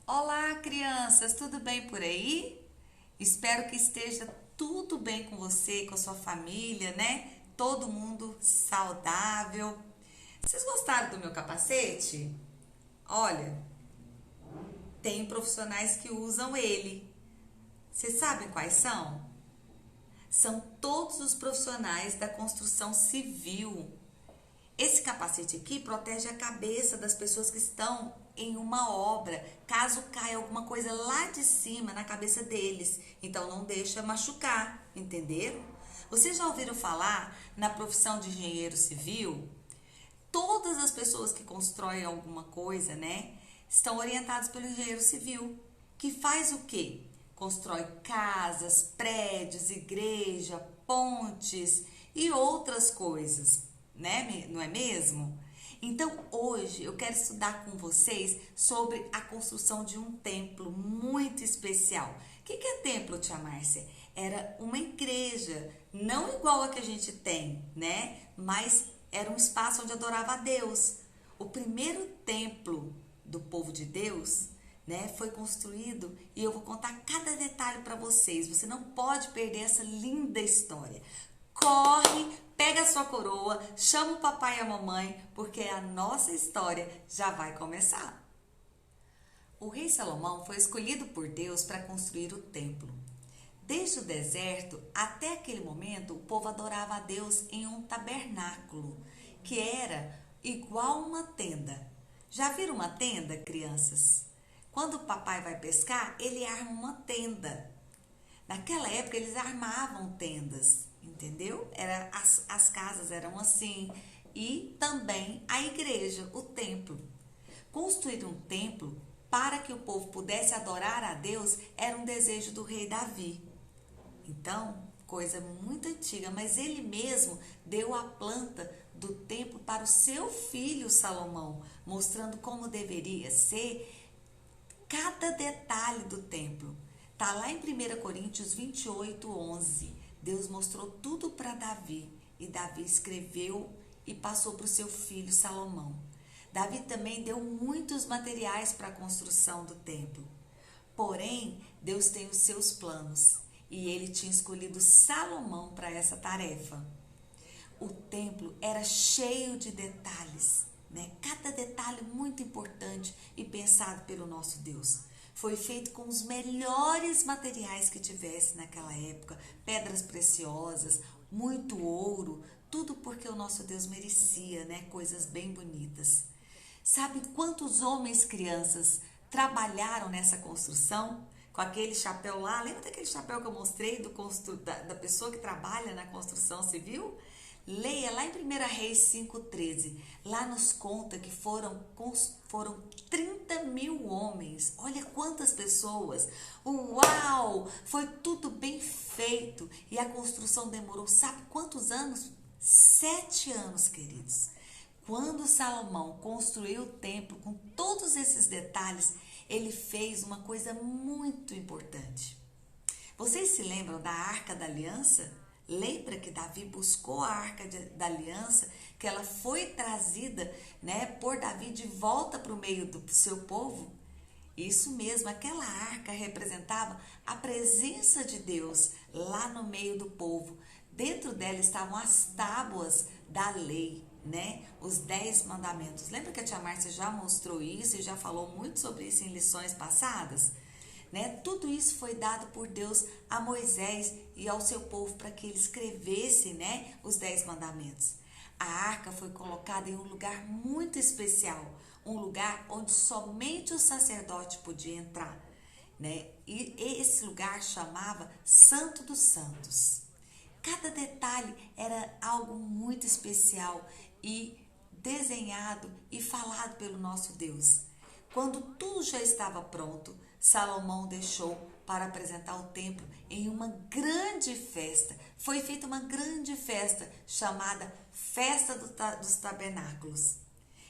Olá, crianças, tudo bem por aí? Espero que esteja tudo bem com você, com a sua família, né? Todo mundo saudável. Vocês gostaram do meu capacete? Olha, tem profissionais que usam ele. Vocês sabem quais são? São todos os profissionais da construção civil. Esse capacete aqui protege a cabeça das pessoas que estão em uma obra, caso caia alguma coisa lá de cima na cabeça deles. Então não deixa machucar, entenderam? Vocês já ouviram falar na profissão de engenheiro civil? Todas as pessoas que constroem alguma coisa, né, estão orientadas pelo engenheiro civil, que faz o quê? Constrói casas, prédios, igreja, pontes e outras coisas, né? Não é mesmo? Então, hoje eu quero estudar com vocês sobre a construção de um templo muito especial. O que é templo, tia Márcia? Era uma igreja, não igual a que a gente tem, né? Mas era um espaço onde adorava a Deus. O primeiro templo do povo de Deus, né, foi construído e eu vou contar cada detalhe para vocês. Você não pode perder essa linda história. Corre, pega a sua coroa, chama o papai e a mamãe, porque a nossa história já vai começar. O rei Salomão foi escolhido por Deus para construir o templo. Desde o deserto até aquele momento, o povo adorava a Deus em um tabernáculo, que era igual uma tenda. Já viram uma tenda, crianças? Quando o papai vai pescar, ele arma uma tenda. Naquela época, eles armavam tendas, entendeu? As casas eram assim. E também a igreja, o templo. Construir um templo para que o povo pudesse adorar a Deus era um desejo do rei Davi. Então, coisa muito antiga, mas ele mesmo deu a planta do templo para o seu filho Salomão, mostrando como deveria ser cada detalhe do templo. Está lá em 1 Coríntios 28, 11. Deus mostrou tudo para Davi e Davi escreveu e passou para o seu filho Salomão. Davi também deu muitos materiais para a construção do templo. Porém, Deus tem os seus planos e ele tinha escolhido Salomão para essa tarefa. O templo era cheio de detalhes, né? Cada detalhe muito importante e pensado pelo nosso Deus. Foi feito com os melhores materiais que tivesse naquela época, pedras preciosas, muito ouro, tudo porque o nosso Deus merecia, né? Coisas bem bonitas. Sabe quantos homens, crianças, trabalharam nessa construção? Com aquele chapéu lá, lembra daquele chapéu que eu mostrei da pessoa que trabalha na construção civil? Leia lá em 1 Reis 5,13. Lá nos conta que foram 30 mil homens. Olha quantas pessoas. Uau! Foi tudo bem feito. E a construção demorou, sabe quantos anos? 7 anos, queridos. Quando Salomão construiu o templo com todos esses detalhes, ele fez uma coisa muito importante. Vocês se lembram da Arca da Aliança? Lembra que Davi buscou a Arca da Aliança, que ela foi trazida, né, por Davi de volta para o meio do seu povo? Isso mesmo, aquela arca representava a presença de Deus lá no meio do povo. Dentro dela estavam as tábuas da lei, né? Os 10 mandamentos. Lembra que a tia Márcia já mostrou isso e já falou muito sobre isso em lições passadas? Né? Tudo isso foi dado por Deus a Moisés e ao seu povo para que ele escrevesse, né, os 10 mandamentos. A arca foi colocada em um lugar muito especial, um lugar onde somente o sacerdote podia entrar, né? E esse lugar chamava Santo dos Santos. Cada detalhe era algo muito especial e desenhado e falado pelo nosso Deus. Quando tudo já estava pronto, Salomão deixou para apresentar o templo em uma grande festa. Foi feita uma grande festa chamada Festa dos Tabernáculos.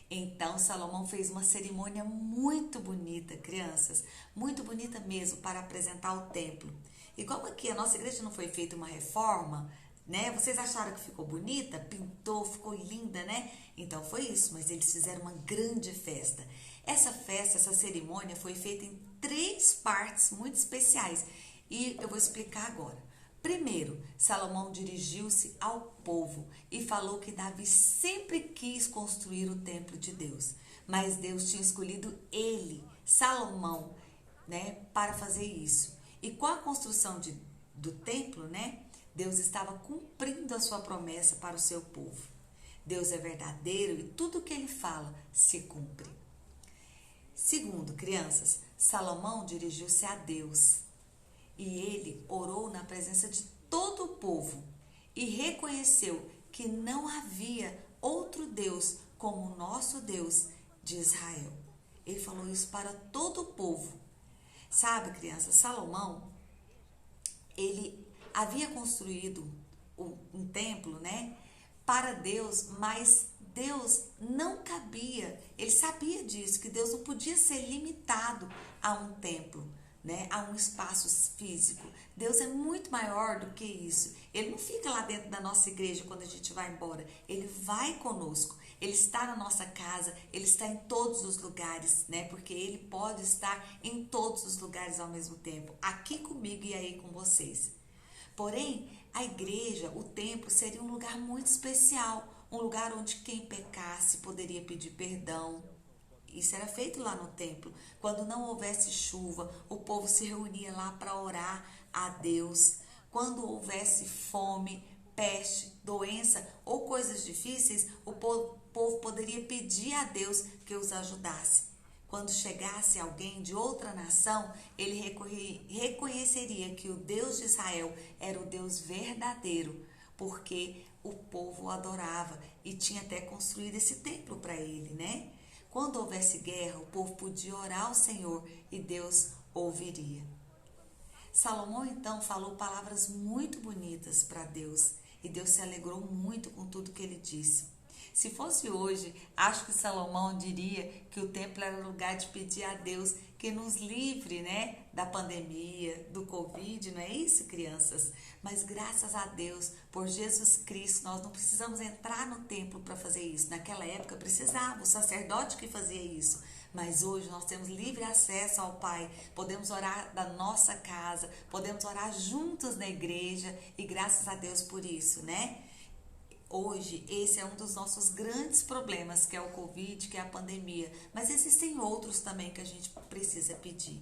Então Salomão fez uma cerimônia muito bonita, crianças, muito bonita mesmo, para apresentar o templo. E como aqui a nossa igreja não foi feita uma reforma, né? Vocês acharam que ficou bonita? Pintou, ficou linda, né? Então foi isso, mas eles fizeram uma grande festa. Essa festa, essa cerimônia foi feita em 3 partes muito especiais e eu vou explicar agora. Primeiro, Salomão dirigiu-se ao povo e falou que Davi sempre quis construir o templo de Deus, mas Deus tinha escolhido ele, Salomão, né, para fazer isso. E com a construção do templo, né, Deus estava cumprindo a sua promessa para o seu povo. Deus é verdadeiro e tudo o que ele fala se cumpre. Segundo, crianças, Salomão dirigiu-se a Deus e ele orou na presença de todo o povo e reconheceu que não havia outro Deus como o nosso Deus de Israel. Ele falou isso para todo o povo. Sabe, crianças, Salomão, ele havia construído um templo, né, para Deus, mas Deus não cabia. Ele sabia disso, que Deus não podia ser limitado a um templo, né, a um espaço físico. Deus é muito maior do que isso. Ele não fica lá dentro da nossa igreja quando a gente vai embora. Ele vai conosco. Ele está na nossa casa, ele está em todos os lugares, né? Porque ele pode estar em todos os lugares ao mesmo tempo, aqui comigo e aí com vocês. Porém, a igreja, o templo, seria um lugar muito especial, um lugar onde quem pecasse poderia pedir perdão. Isso era feito lá no templo. Quando não houvesse chuva, o povo se reunia lá para orar a Deus. Quando houvesse fome, peste, doença ou coisas difíceis, o povo poderia pedir a Deus que os ajudasse. Quando chegasse alguém de outra nação, ele reconheceria que o Deus de Israel era o Deus verdadeiro, porque o povo o adorava e tinha até construído esse templo para ele, né? Quando houvesse guerra, o povo podia orar ao Senhor e Deus ouviria. Salomão então falou palavras muito bonitas para Deus e Deus se alegrou muito com tudo que ele disse. Se fosse hoje, acho que Salomão diria que o templo era lugar de pedir a Deus que nos livre, né, da pandemia, do Covid, não é isso, crianças? Mas graças a Deus, por Jesus Cristo, nós não precisamos entrar no templo para fazer isso. Naquela época precisava, o sacerdote que fazia isso. Mas hoje nós temos livre acesso ao Pai, podemos orar da nossa casa, podemos orar juntos na igreja e graças a Deus por isso, né? Hoje, esse é um dos nossos grandes problemas, que é o Covid, que é a pandemia. Mas existem outros também que a gente precisa pedir.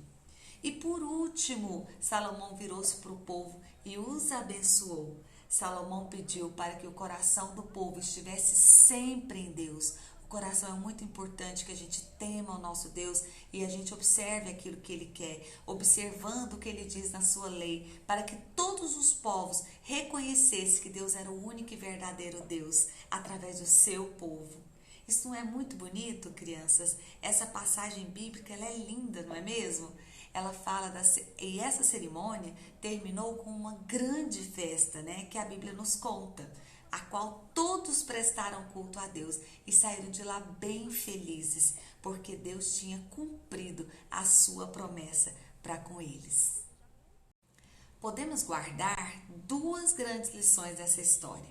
E por último, Salomão virou-se para o povo e os abençoou. Salomão pediu para que o coração do povo estivesse sempre em Deus. O coração é muito importante, que a gente tema o nosso Deus e a gente observe aquilo que Ele quer, observando o que Ele diz na sua lei, para que todos os povos reconhecessem que Deus era o único e verdadeiro Deus, através do seu povo. Isso não é muito bonito, crianças? Essa passagem bíblica, ela é linda, não é mesmo? Ela fala e essa cerimônia terminou com uma grande festa, né, que a Bíblia nos conta, a qual todos prestaram culto a Deus e saíram de lá bem felizes, porque Deus tinha cumprido a sua promessa para com eles. Podemos guardar 2 grandes lições dessa história.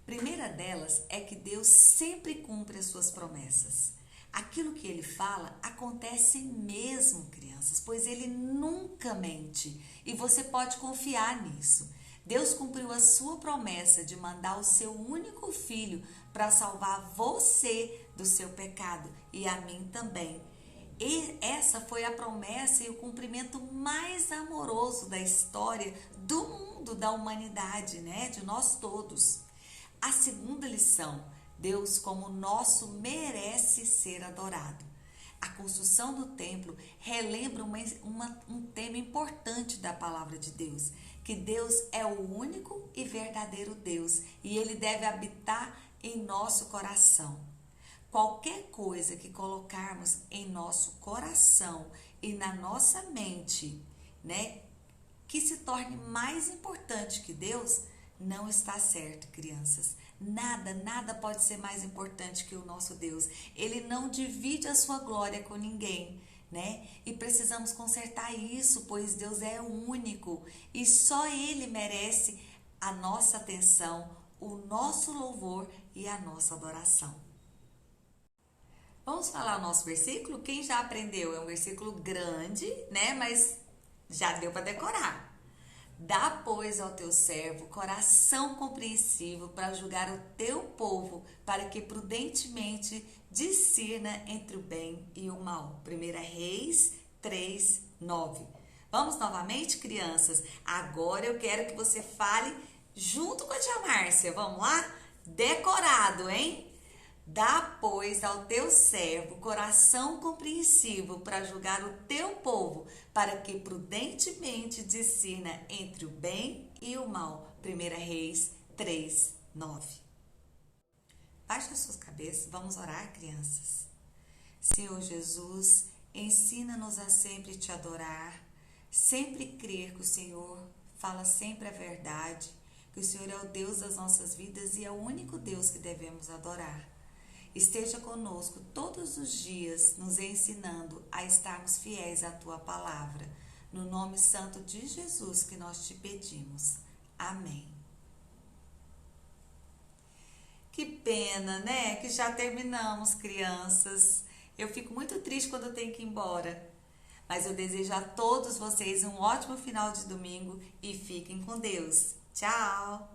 A primeira delas é que Deus sempre cumpre as suas promessas. Aquilo que Ele fala acontece mesmo, crianças, pois Ele nunca mente e você pode confiar nisso. Deus cumpriu a sua promessa de mandar o seu único filho para salvar você do seu pecado e a mim também. E essa foi a promessa e o cumprimento mais amoroso da história do mundo, da humanidade, né? De nós todos. A segunda lição, Deus como nosso merece ser adorado. A construção do templo relembra um tema importante da palavra de Deus, que Deus é o único e verdadeiro Deus e Ele deve habitar em nosso coração. Qualquer coisa que colocarmos em nosso coração e na nossa mente, né, que se torne mais importante que Deus, não está certo, crianças. Nada pode ser mais importante que o nosso Deus. Ele não divide a sua glória com ninguém, né? E precisamos consertar isso, pois Deus é único e só Ele merece a nossa atenção, o nosso louvor e a nossa adoração. Vamos falar o nosso versículo? Quem já aprendeu? É um versículo grande, né? Mas já deu para decorar. Dá, pois, ao teu servo coração compreensivo para julgar o teu povo, para que prudentemente discirna entre o bem e o mal. 1 Reis 3, 9. Vamos novamente, crianças? Agora eu quero que você fale junto com a tia Márcia. Vamos lá? Decorado, hein? Dá, pois, ao teu servo coração compreensivo para julgar o teu povo, para que prudentemente discirna entre o bem e o mal. 1 Reis 3, 9. Baixe as suas cabeças, vamos orar, crianças. Senhor Jesus, ensina-nos a sempre te adorar, sempre crer que o Senhor fala sempre a verdade, que o Senhor é o Deus das nossas vidas e é o único Deus que devemos adorar. Esteja conosco todos os dias, nos ensinando a estarmos fiéis à Tua palavra. No nome santo de Jesus que nós te pedimos. Amém. Que pena, né? Que já terminamos, crianças. Eu fico muito triste quando eu tenho que ir embora. Mas eu desejo a todos vocês um ótimo final de domingo e fiquem com Deus. Tchau!